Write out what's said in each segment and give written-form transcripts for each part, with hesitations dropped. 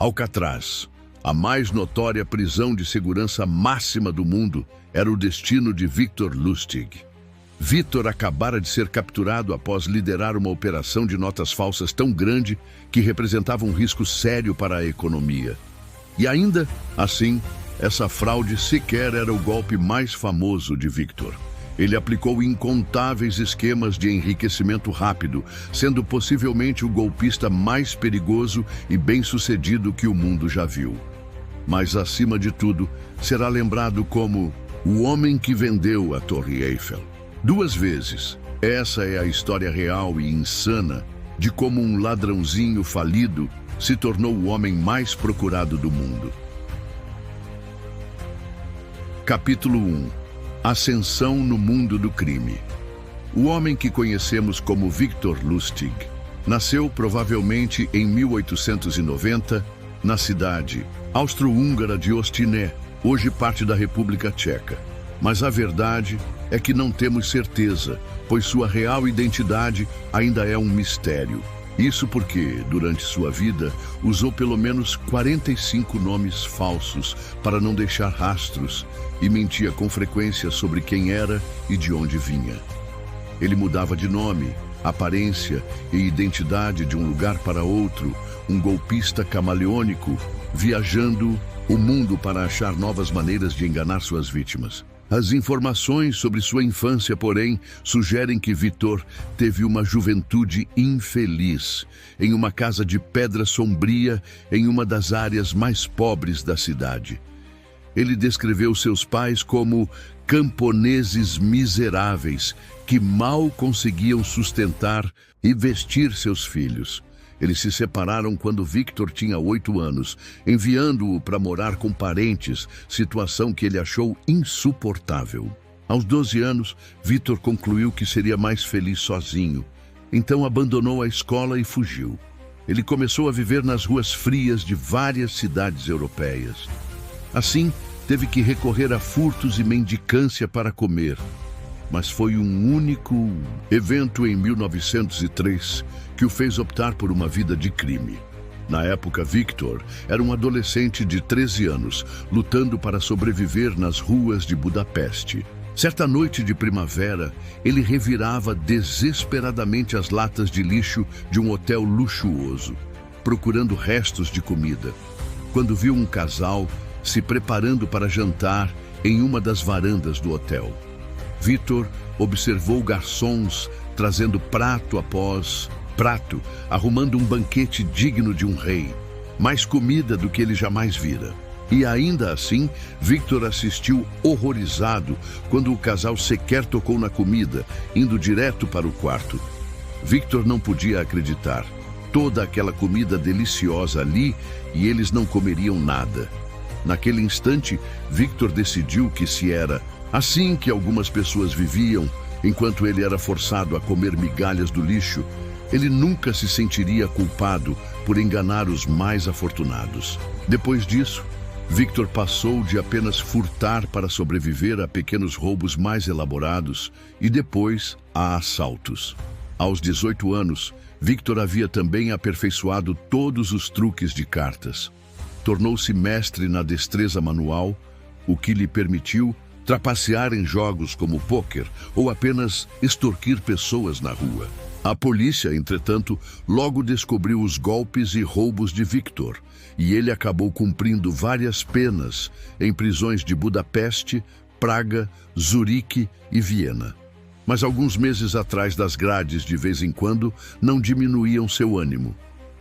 Alcatraz, a mais notória prisão de segurança máxima do mundo, era o destino de Victor Lustig. Victor acabara de ser capturado após liderar uma operação de notas falsas tão grande que representava um risco sério para a economia. E ainda assim, essa fraude sequer era o golpe mais famoso de Victor. Ele aplicou incontáveis esquemas de enriquecimento rápido, sendo possivelmente o golpista mais perigoso e bem-sucedido que o mundo já viu. Mas, acima de tudo, será lembrado como o homem que vendeu a Torre Eiffel. 2 vezes. Essa é a história real e insana de como um ladrãozinho falido se tornou o homem mais procurado do mundo. Capítulo 1. Ascensão no mundo do crime. O homem que conhecemos como Victor Lustig nasceu provavelmente em 1890 na cidade austro-húngara de Ostinné, hoje parte da República Tcheca. Mas a verdade é que não temos certeza, pois sua real identidade ainda é um mistério. Isso porque, durante sua vida, usou pelo menos 45 nomes falsos para não deixar rastros e mentia com frequência sobre quem era e de onde vinha. Ele mudava de nome, aparência e identidade de um lugar para outro, um golpista camaleônico, viajando o mundo para achar novas maneiras de enganar suas vítimas. As informações sobre sua infância, porém, sugerem que Victor teve uma juventude infeliz, em uma casa de pedra sombria em uma das áreas mais pobres da cidade. Ele descreveu seus pais como camponeses miseráveis que mal conseguiam sustentar e vestir seus filhos. Eles se separaram quando Victor tinha 8 anos, enviando-o para morar com parentes, situação que ele achou insuportável. Aos 12 anos, Victor concluiu que seria mais feliz sozinho. Então abandonou a escola e fugiu. Ele começou a viver nas ruas frias de várias cidades europeias. Assim, teve que recorrer a furtos e mendicância para comer. Mas foi um único evento em 1903 que o fez optar por uma vida de crime. Na época, Victor era um adolescente de 13 anos, lutando para sobreviver nas ruas de Budapeste. Certa noite de primavera, ele revirava desesperadamente as latas de lixo de um hotel luxuoso, procurando restos de comida, quando viu um casal se preparando para jantar em uma das varandas do hotel. Victor observou garçons trazendo prato após prato, arrumando um banquete digno de um rei, mais comida do que ele jamais vira. E ainda assim, Victor assistiu horrorizado quando o casal sequer tocou na comida, indo direto para o quarto. Victor não podia acreditar. Toda aquela comida deliciosa ali e eles não comeriam nada. Naquele instante, Victor decidiu que se era assim que algumas pessoas viviam, enquanto ele era forçado a comer migalhas do lixo, ele nunca se sentiria culpado por enganar os mais afortunados. Depois disso, Victor passou de apenas furtar para sobreviver a pequenos roubos mais elaborados e depois a assaltos. Aos 18 anos, Victor havia também aperfeiçoado todos os truques de cartas. Tornou-se mestre na destreza manual, o que lhe permitiu trapacear em jogos como pôquer ou apenas extorquir pessoas na rua. A polícia, entretanto, logo descobriu os golpes e roubos de Victor, e ele acabou cumprindo várias penas em prisões de Budapeste, Praga, Zurique e Viena. Mas alguns meses atrás das grades, de vez em quando, não diminuíam seu ânimo.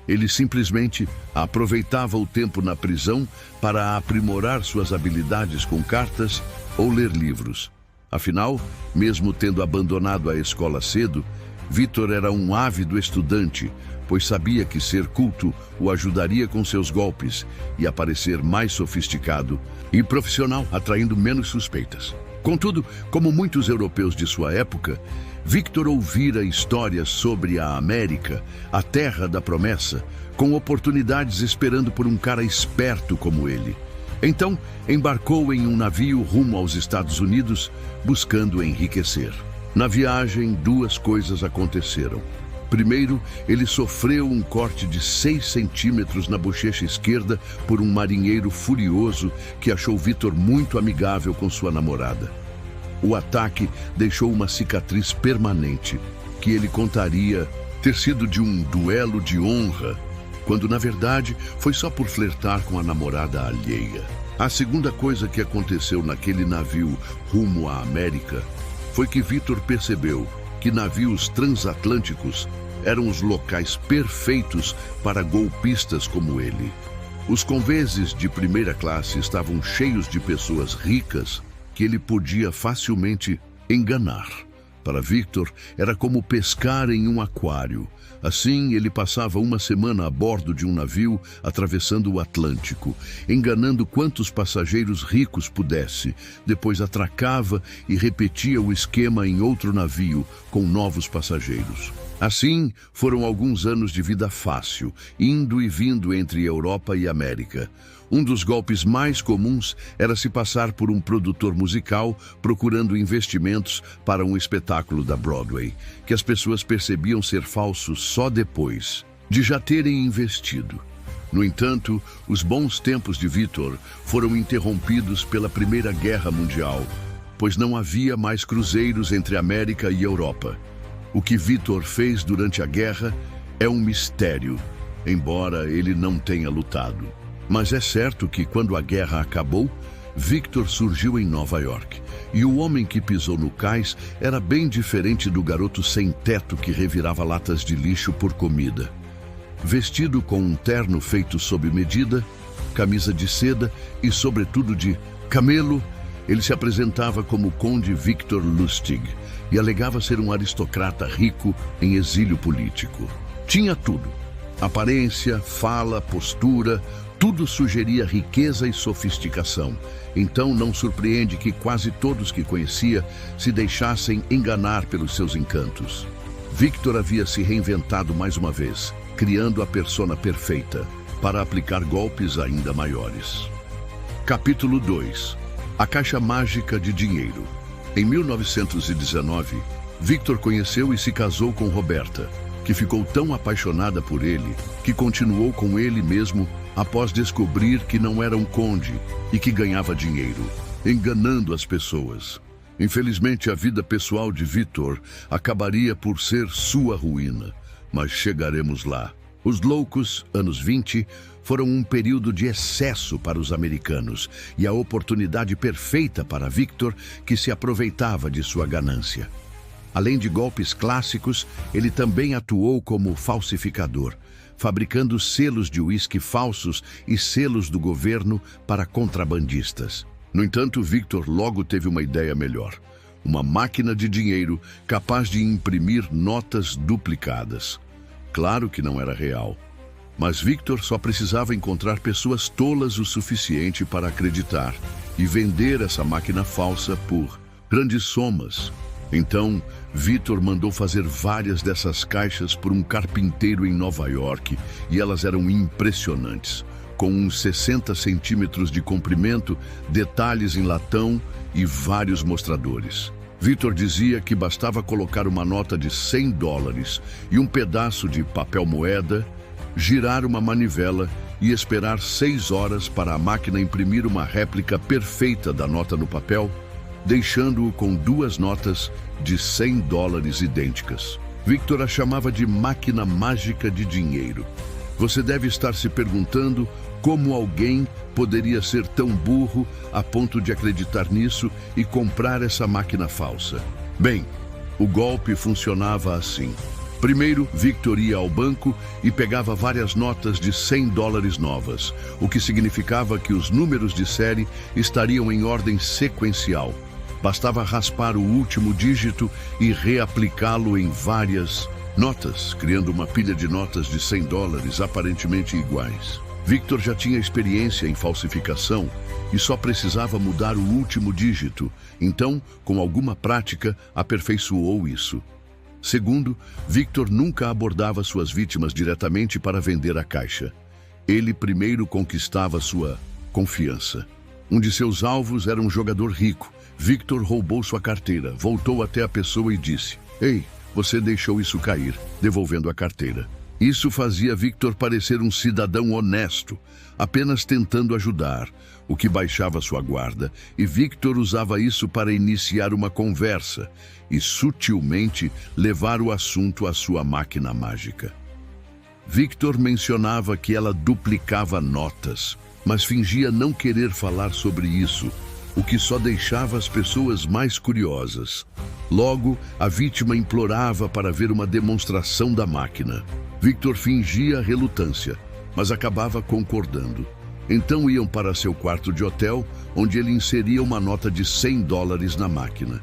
Ele simplesmente aproveitava o tempo na prisão para aprimorar suas habilidades com cartas ou ler livros. Afinal, mesmo tendo abandonado a escola cedo, Victor era um ávido estudante, pois sabia que ser culto o ajudaria com seus golpes e a parecer mais sofisticado e profissional, atraindo menos suspeitas. Contudo, como muitos europeus de sua época, Victor ouvira histórias sobre a América, a terra da promessa, com oportunidades esperando por um cara esperto como ele. Então, embarcou em um navio rumo aos Estados Unidos, buscando enriquecer. Na viagem, 2 coisas aconteceram. Primeiro, ele sofreu um corte de 6 centímetros na bochecha esquerda por um marinheiro furioso que achou Victor muito amigável com sua namorada. O ataque deixou uma cicatriz permanente, que ele contaria ter sido de um duelo de honra, quando na verdade foi só por flertar com a namorada alheia. A segunda coisa que aconteceu naquele navio rumo à América foi que Victor percebeu que navios transatlânticos eram os locais perfeitos para golpistas como ele. Os conveses de primeira classe estavam cheios de pessoas ricas que ele podia facilmente enganar. Para Victor, era como pescar em um aquário. Assim, ele passava uma semana a bordo de um navio atravessando o Atlântico, enganando quantos passageiros ricos pudesse. Depois atracava e repetia o esquema em outro navio com novos passageiros. Assim, foram alguns anos de vida fácil, indo e vindo entre Europa e América. Um dos golpes mais comuns era se passar por um produtor musical procurando investimentos para um espetáculo da Broadway, que as pessoas percebiam ser falso só depois de já terem investido. No entanto, os bons tempos de Victor foram interrompidos pela Primeira Guerra Mundial, pois não havia mais cruzeiros entre América e Europa. O que Victor fez durante a guerra é um mistério, embora ele não tenha lutado. Mas é certo que, quando a guerra acabou, Victor surgiu em Nova York. E o homem que pisou no cais era bem diferente do garoto sem teto que revirava latas de lixo por comida. Vestido com um terno feito sob medida, camisa de seda e, sobretudo, de camelo, ele se apresentava como Conde Victor Lustig e alegava ser um aristocrata rico em exílio político. Tinha tudo: aparência, fala, postura. Tudo sugeria riqueza e sofisticação. Então não surpreende que quase todos que conhecia se deixassem enganar pelos seus encantos. Victor havia se reinventado mais uma vez, criando a persona perfeita para aplicar golpes ainda maiores. Capítulo 2. A Caixa Mágica de Dinheiro. Em 1919, Victor conheceu e se casou com Roberta, que ficou tão apaixonada por ele que continuou com ele mesmo após descobrir que não era um conde e que ganhava dinheiro, enganando as pessoas. Infelizmente, a vida pessoal de Victor acabaria por ser sua ruína, mas chegaremos lá. Os loucos, anos 20, foram um período de excesso para os americanos e a oportunidade perfeita para Victor, que se aproveitava de sua ganância. Além de golpes clássicos, ele também atuou como falsificador, fabricando selos de uísque falsos e selos do governo para contrabandistas. No entanto, Victor logo teve uma ideia melhor: uma máquina de dinheiro capaz de imprimir notas duplicadas. Claro que não era real, mas Victor só precisava encontrar pessoas tolas o suficiente para acreditar e vender essa máquina falsa por grandes somas. Então, Victor mandou fazer várias dessas caixas por um carpinteiro em Nova York e elas eram impressionantes, com uns 60 centímetros de comprimento, detalhes em latão e vários mostradores. Victor dizia que bastava colocar uma nota de $100 e um pedaço de papel moeda, girar uma manivela e esperar 6 horas para a máquina imprimir uma réplica perfeita da nota no papel, deixando-o com 2 notas de $100 idênticas. Victor a chamava de máquina mágica de dinheiro. Você deve estar se perguntando como alguém poderia ser tão burro a ponto de acreditar nisso e comprar essa máquina falsa. Bem, o golpe funcionava assim. Primeiro, Victor ia ao banco e pegava várias notas de $100 novas, o que significava que os números de série estariam em ordem sequencial. Bastava raspar o último dígito e reaplicá-lo em várias notas, criando uma pilha de notas de $100 aparentemente iguais. Victor já tinha experiência em falsificação e só precisava mudar o último dígito. Então, com alguma prática, aperfeiçoou isso. Segundo, Victor nunca abordava suas vítimas diretamente para vender a caixa. Ele primeiro conquistava sua confiança. Um de seus alvos era um jogador rico. Victor roubou sua carteira, voltou até a pessoa e disse: "Ei, você deixou isso cair, devolvendo a carteira. Isso fazia Victor parecer um cidadão honesto, apenas tentando ajudar, o que baixava sua guarda, e Victor usava isso para iniciar uma conversa e sutilmente levar o assunto à sua máquina mágica. Victor mencionava que ela duplicava notas, mas fingia não querer falar sobre isso, o que só deixava as pessoas mais curiosas. Logo, a vítima implorava para ver uma demonstração da máquina. Victor fingia relutância, mas acabava concordando. Então iam para seu quarto de hotel, onde ele inseria uma nota de $100 na máquina.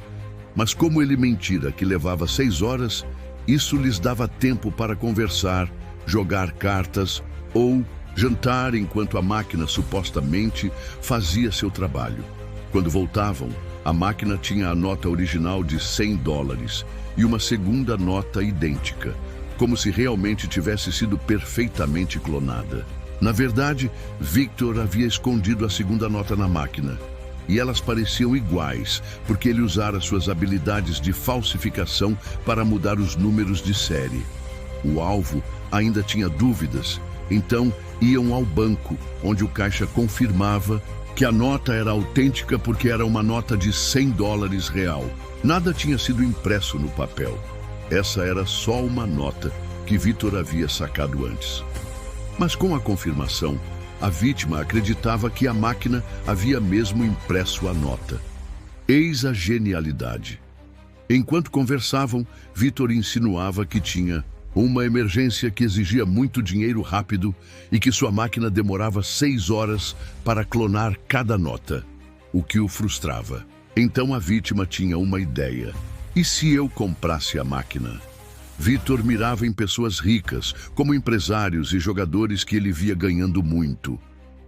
Mas como ele mentira que levava 6 horas, isso lhes dava tempo para conversar, jogar cartas ou jantar enquanto a máquina supostamente fazia seu trabalho. Quando voltavam, a máquina tinha a nota original de $100 e uma segunda nota idêntica, como se realmente tivesse sido perfeitamente clonada. Na verdade, Victor havia escondido a segunda nota na máquina, e elas pareciam iguais, porque ele usara suas habilidades de falsificação para mudar os números de série. O alvo ainda tinha dúvidas, então iam ao banco, onde o caixa confirmava que a nota era autêntica porque era uma nota de $100 real. Nada tinha sido impresso no papel. Essa era só uma nota que Victor havia sacado antes. Mas com a confirmação, a vítima acreditava que a máquina havia mesmo impresso a nota. Eis a genialidade. Enquanto conversavam, Victor insinuava que tinha uma emergência que exigia muito dinheiro rápido e que sua máquina demorava 6 horas para clonar cada nota, o que o frustrava. Então a vítima tinha uma ideia. E se eu comprasse a máquina? Victor mirava em pessoas ricas, como empresários e jogadores que ele via ganhando muito.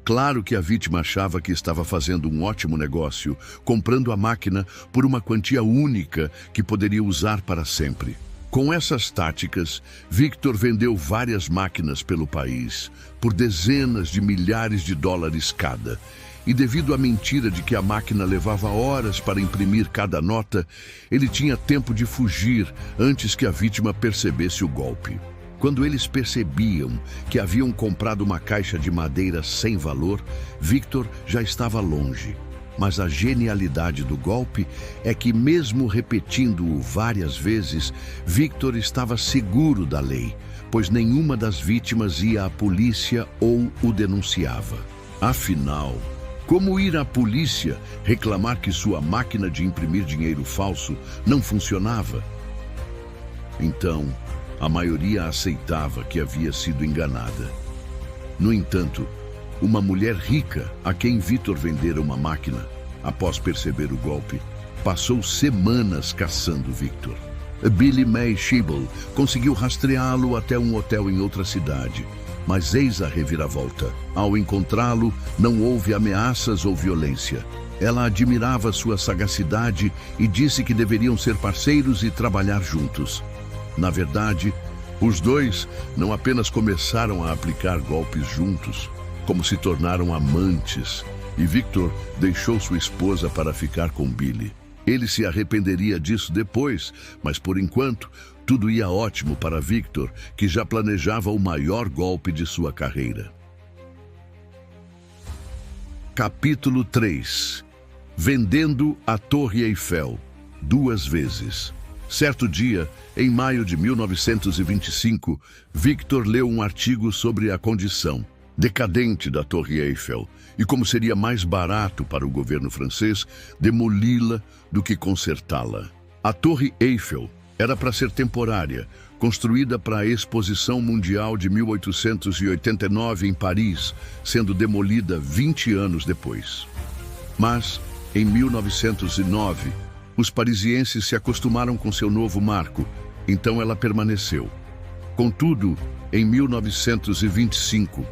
Claro que a vítima achava que estava fazendo um ótimo negócio, comprando a máquina por uma quantia única que poderia usar para sempre. Com essas táticas, Victor vendeu várias máquinas pelo país, por dezenas de milhares de dólares cada. E devido à mentira de que a máquina levava horas para imprimir cada nota, ele tinha tempo de fugir antes que a vítima percebesse o golpe. Quando eles percebiam que haviam comprado uma caixa de madeira sem valor, Victor já estava longe. Mas a genialidade do golpe é que, mesmo repetindo-o várias vezes, Victor estava seguro da lei, pois nenhuma das vítimas ia à polícia ou o denunciava. Afinal, como ir à polícia reclamar que sua máquina de imprimir dinheiro falso não funcionava? Então, a maioria aceitava que havia sido enganada. No entanto, uma mulher rica, a quem Victor vendera uma máquina, após perceber o golpe, passou semanas caçando Victor. Billy May Scheibel conseguiu rastreá-lo até um hotel em outra cidade, mas eis a reviravolta. Ao encontrá-lo, não houve ameaças ou violência. Ela admirava sua sagacidade e disse que deveriam ser parceiros e trabalhar juntos. Na verdade, os dois não apenas começaram a aplicar golpes juntos, como se tornaram amantes, e Victor deixou sua esposa para ficar com Billy. Ele se arrependeria disso depois, mas por enquanto, tudo ia ótimo para Victor, que já planejava o maior golpe de sua carreira. Capítulo 3. Vendendo a Torre Eiffel 2 vezes. Certo dia, em maio de 1925, Victor leu um artigo sobre a condição decadente da Torre Eiffel e como seria mais barato para o governo francês demoli-la do que consertá-la. A Torre Eiffel era para ser temporária, construída para a Exposição Mundial de 1889 em Paris, sendo demolida 20 anos depois. Mas, em 1909, os parisienses se acostumaram com seu novo marco, então ela permaneceu. Contudo, em 1925,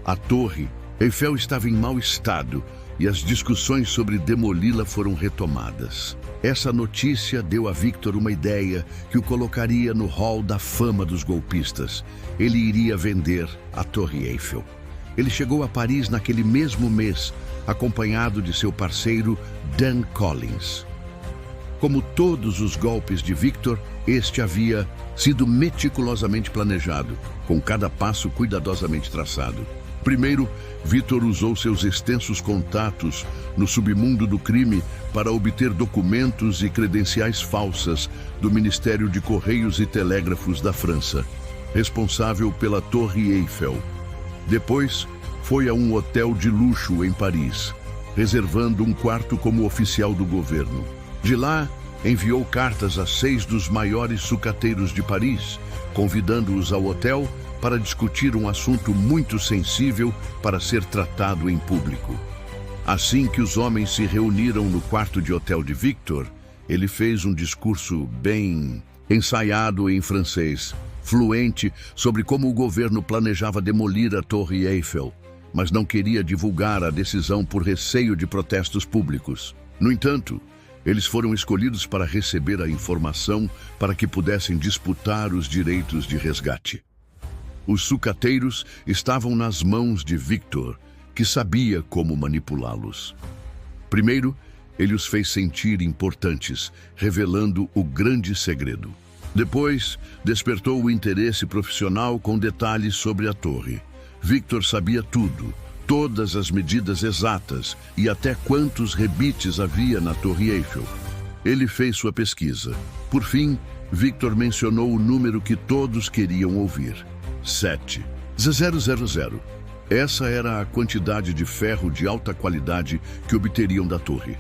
a Torre Eiffel estava em mau estado e as discussões sobre demoli-la foram retomadas. Essa notícia deu a Victor uma ideia que o colocaria no hall da fama dos golpistas. Ele iria vender a Torre Eiffel. Ele chegou a Paris naquele mesmo mês, acompanhado de seu parceiro Dan Collins. Como todos os golpes de Victor, este havia sido meticulosamente planejado, com cada passo cuidadosamente traçado. Primeiro, Victor usou seus extensos contatos no submundo do crime para obter documentos e credenciais falsas do Ministério de Correios e Telégrafos da França, responsável pela Torre Eiffel. Depois, foi a um hotel de luxo em Paris, reservando um quarto como oficial do governo. De lá, enviou cartas a 6 dos maiores sucateiros de Paris, convidando-os ao hotel para discutir um assunto muito sensível para ser tratado em público. Assim que os homens se reuniram no quarto de hotel de Victor, ele fez um discurso bem ensaiado em francês, fluente sobre como o governo planejava demolir a Torre Eiffel, mas não queria divulgar a decisão por receio de protestos públicos. No entanto, eles foram escolhidos para receber a informação para que pudessem disputar os direitos de resgate. Os sucateiros estavam nas mãos de Victor, que sabia como manipulá-los. Primeiro, ele os fez sentir importantes, revelando o grande segredo. Depois, despertou o interesse profissional com detalhes sobre a torre. Victor sabia tudo, todas as medidas exatas e até quantos rebites havia na Torre Eiffel. Ele fez sua pesquisa. Por fim, Victor mencionou o número que todos queriam ouvir: 7. 000. Essa era a quantidade de ferro de alta qualidade que obteriam da torre.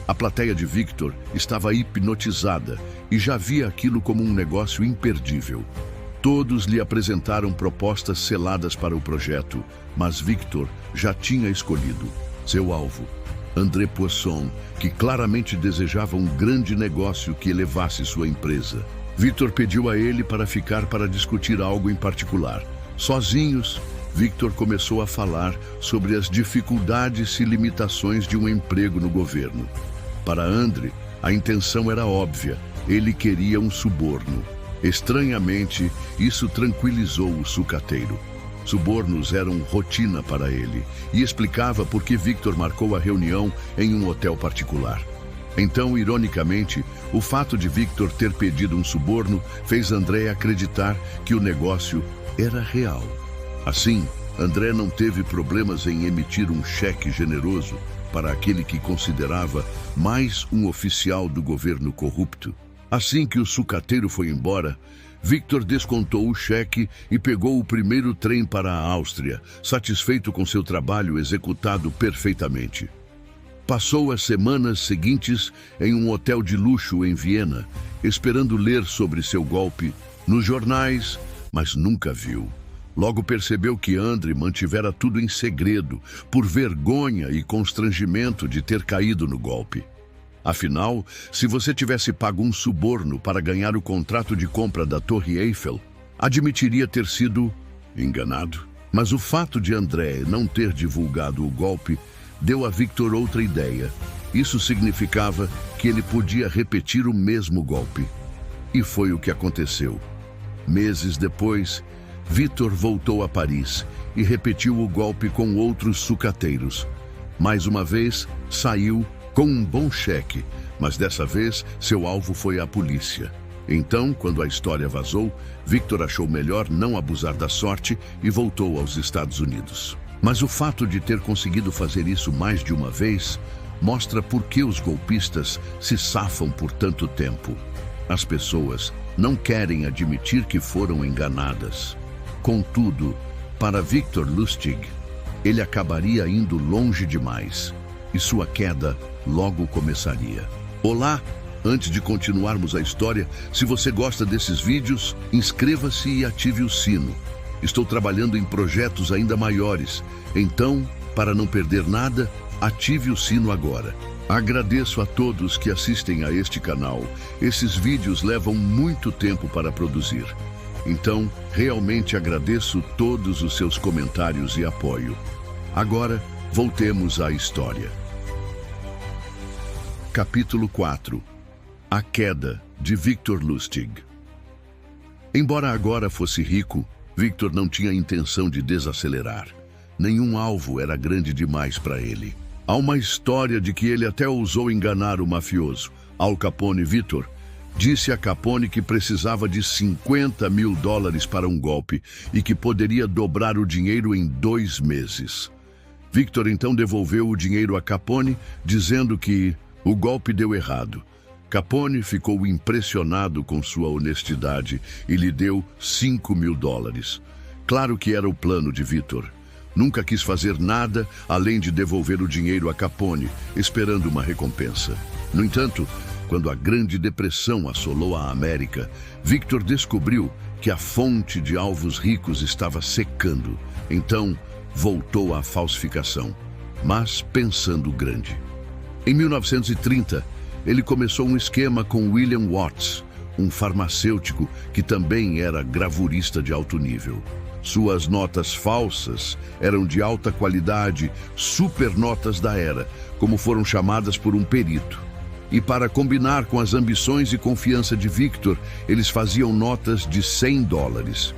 A plateia de Victor estava hipnotizada e já via aquilo como um negócio imperdível. Todos lhe apresentaram propostas seladas para o projeto, mas Victor já tinha escolhido seu alvo, André Poisson, que claramente desejava um grande negócio que elevasse sua empresa. Victor pediu a ele para ficar para discutir algo em particular. Sozinhos, Victor começou a falar sobre as dificuldades e limitações de um emprego no governo. Para André, a intenção era óbvia: ele queria um suborno. Estranhamente, isso tranquilizou o sucateiro. Subornos eram rotina para ele e explicava por que Victor marcou a reunião em um hotel particular. Então, ironicamente, o fato de Victor ter pedido um suborno fez André acreditar que o negócio era real. Assim, André não teve problemas em emitir um cheque generoso para aquele que considerava mais um oficial do governo corrupto. Assim que o sucateiro foi embora, Victor descontou o cheque e pegou o primeiro trem para a Áustria, satisfeito com seu trabalho executado perfeitamente. Passou as semanas seguintes em um hotel de luxo em Viena, esperando ler sobre seu golpe nos jornais, mas nunca viu. Logo percebeu que André mantivera tudo em segredo, por vergonha e constrangimento de ter caído no golpe. Afinal, se você tivesse pago um suborno para ganhar o contrato de compra da Torre Eiffel, admitiria ter sido enganado. Mas o fato de André não ter divulgado o golpe deu a Victor outra ideia. Isso significava que ele podia repetir o mesmo golpe. E foi o que aconteceu. Meses depois, Victor voltou a Paris e repetiu o golpe com outros sucateiros. Mais uma vez, saiu com um bom cheque, mas dessa vez seu alvo foi a polícia. Então, quando a história vazou, Victor achou melhor não abusar da sorte e voltou aos Estados Unidos. Mas o fato de ter conseguido fazer isso mais de uma vez mostra por que os golpistas se safam por tanto tempo. As pessoas não querem admitir que foram enganadas. Contudo, para Victor Lustig, ele acabaria indo longe demais e sua queda logo começaria. Olá! Antes de continuarmos a história, se você gosta desses vídeos, inscreva-se e ative o sino. Estou trabalhando em projetos ainda maiores, então, para não perder nada, ative o sino agora. Agradeço a todos que assistem a este canal. Esses vídeos levam muito tempo para produzir. Então, realmente agradeço todos os seus comentários e apoio. Agora, voltemos à história. Capítulo 4. A queda de Victor Lustig. Embora agora fosse rico, Victor não tinha intenção de desacelerar. Nenhum alvo era grande demais para ele. Há uma história de que ele até ousou enganar o mafioso, Al Capone Victor disse a Capone que precisava de $50 mil para um golpe e que poderia dobrar o dinheiro em 2 meses. Victor então devolveu o dinheiro a Capone, dizendo que o golpe deu errado. Capone ficou impressionado com sua honestidade e lhe deu $5 mil. Claro que era o plano de Victor. Nunca quis fazer nada além de devolver o dinheiro a Capone, esperando uma recompensa. No entanto, quando a Grande Depressão assolou a América, Victor descobriu que a fonte de alvos ricos estava secando. Então, voltou à falsificação, mas pensando grande. Em 1930, ele começou um esquema com William Watts, um farmacêutico que também era gravurista de alto nível. Suas notas falsas eram de alta qualidade, supernotas da era, como foram chamadas por um perito. E para combinar com as ambições e confiança de Victor, eles faziam notas de $100.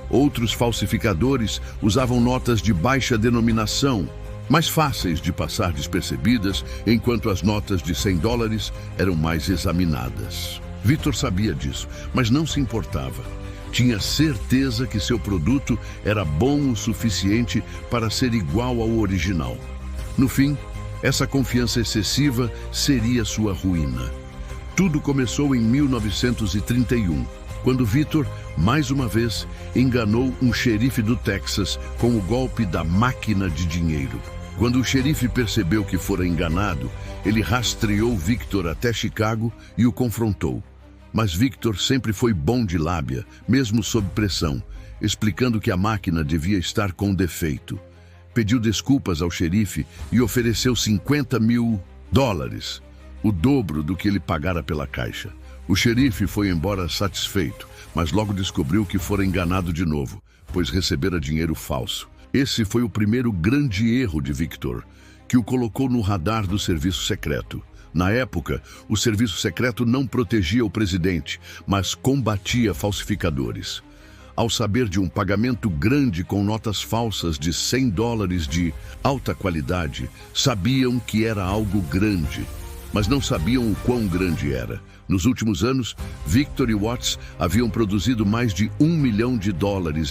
Outros falsificadores usavam notas de baixa denominação, mais fáceis de passar despercebidas, enquanto as notas de $100 eram mais examinadas. Victor sabia disso, mas não se importava. Tinha certeza que seu produto era bom o suficiente para ser igual ao original. No fim, essa confiança excessiva seria sua ruína. Tudo começou em 1931, quando Victor, mais uma vez, enganou um xerife do Texas com o golpe da máquina de dinheiro. Quando o xerife percebeu que fora enganado, ele rastreou Victor até Chicago e o confrontou. Mas Victor sempre foi bom de lábia, mesmo sob pressão, explicando que a máquina devia estar com defeito. Pediu desculpas ao xerife e ofereceu $50 mil, o dobro do que ele pagara pela caixa. O xerife foi embora satisfeito, mas logo descobriu que fora enganado de novo, pois recebera dinheiro falso. Esse foi o primeiro grande erro de Victor, que o colocou no radar do serviço secreto. Na época, o serviço secreto não protegia o presidente, mas combatia falsificadores. Ao saber de um pagamento grande com notas falsas de $100 de alta qualidade, sabiam que era algo grande, mas não sabiam o quão grande era. Nos últimos anos, Victor e Watts haviam produzido mais de $1 milhão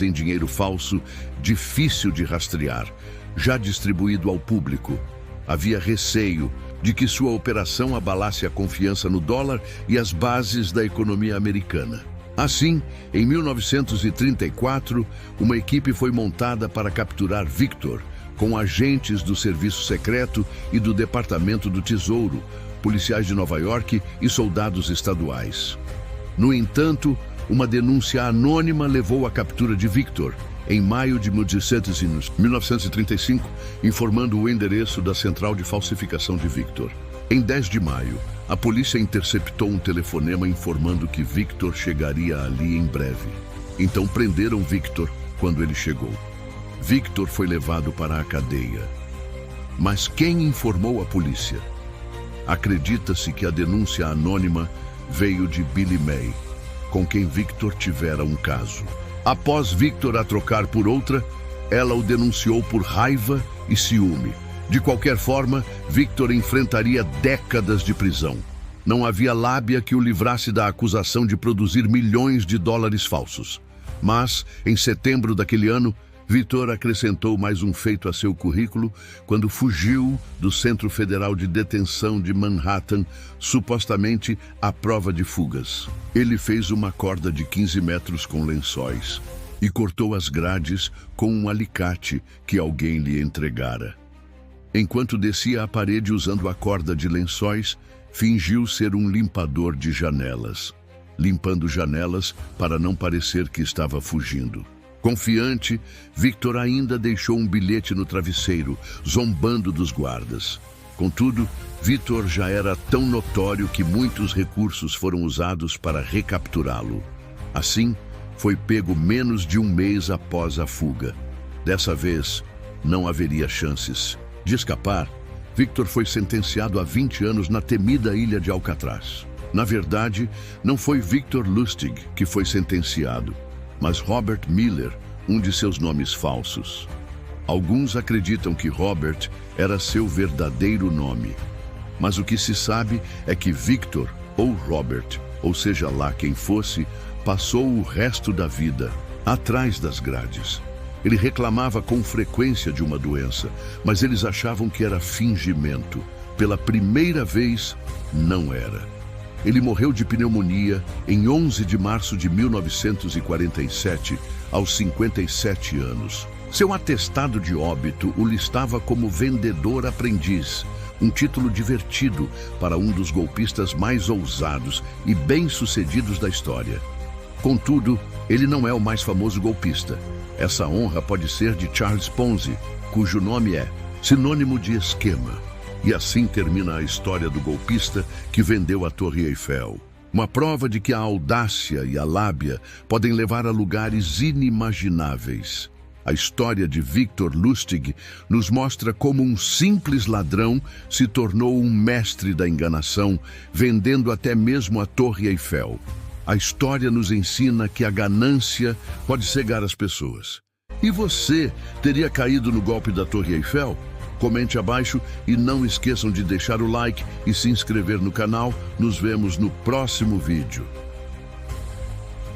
em dinheiro falso, difícil de rastrear, já distribuído ao público. Havia receio de que sua operação abalasse a confiança no dólar e as bases da economia americana. Assim, em 1934, uma equipe foi montada para capturar Victor, com agentes do Serviço Secreto e do Departamento do Tesouro, policiais de Nova York e soldados estaduais. No entanto, uma denúncia anônima levou à captura de Victor, em maio de 1935, informando o endereço da central de falsificação de Victor. Em 10 de maio, a polícia interceptou um telefonema informando que Victor chegaria ali em breve. Então prenderam Victor quando ele chegou. Victor foi levado para a cadeia. Mas quem informou a polícia? Acredita-se que a denúncia anônima veio de Billy May, com quem Victor tivera um caso. Após Victor a trocar por outra, ela o denunciou por raiva e ciúme. De qualquer forma, Victor enfrentaria décadas de prisão. Não havia lábia que o livrasse da acusação de produzir milhões de dólares falsos. Mas, em setembro daquele ano, Victor acrescentou mais um feito a seu currículo quando fugiu do Centro Federal de Detenção de Manhattan, supostamente à prova de fugas. Ele fez uma corda de 15 metros com lençóis e cortou as grades com um alicate que alguém lhe entregara. Enquanto descia a parede usando a corda de lençóis, fingiu ser um limpador de janelas, limpando janelas para não parecer que estava fugindo. Confiante, Victor ainda deixou um bilhete no travesseiro, zombando dos guardas. Contudo, Victor já era tão notório que muitos recursos foram usados para recapturá-lo. Assim, foi pego menos de um mês após a fuga. Dessa vez, não haveria chances de escapar. Victor foi sentenciado a 20 anos na temida ilha de Alcatraz. Na verdade, não foi Victor Lustig que foi sentenciado, mas Robert Miller, um de seus nomes falsos. Alguns acreditam que Robert era seu verdadeiro nome, mas o que se sabe é que Victor ou Robert, ou seja lá quem fosse, passou o resto da vida atrás das grades. Ele reclamava com frequência de uma doença, mas eles achavam que era fingimento. Pela primeira vez, não era. Ele morreu de pneumonia em 11 de março de 1947, aos 57 anos. Seu atestado de óbito o listava como vendedor aprendiz, um título divertido para um dos golpistas mais ousados e bem-sucedidos da história. Contudo, ele não é o mais famoso golpista. Essa honra pode ser de Charles Ponzi, cujo nome é sinônimo de esquema. E assim termina a história do golpista que vendeu a Torre Eiffel. Uma prova de que a audácia e a lábia podem levar a lugares inimagináveis. A história de Victor Lustig nos mostra como um simples ladrão se tornou um mestre da enganação, vendendo até mesmo a Torre Eiffel. A história nos ensina que a ganância pode cegar as pessoas. E você teria caído no golpe da Torre Eiffel? Comente abaixo e não esqueçam de deixar o like e se inscrever no canal. Nos vemos no próximo vídeo.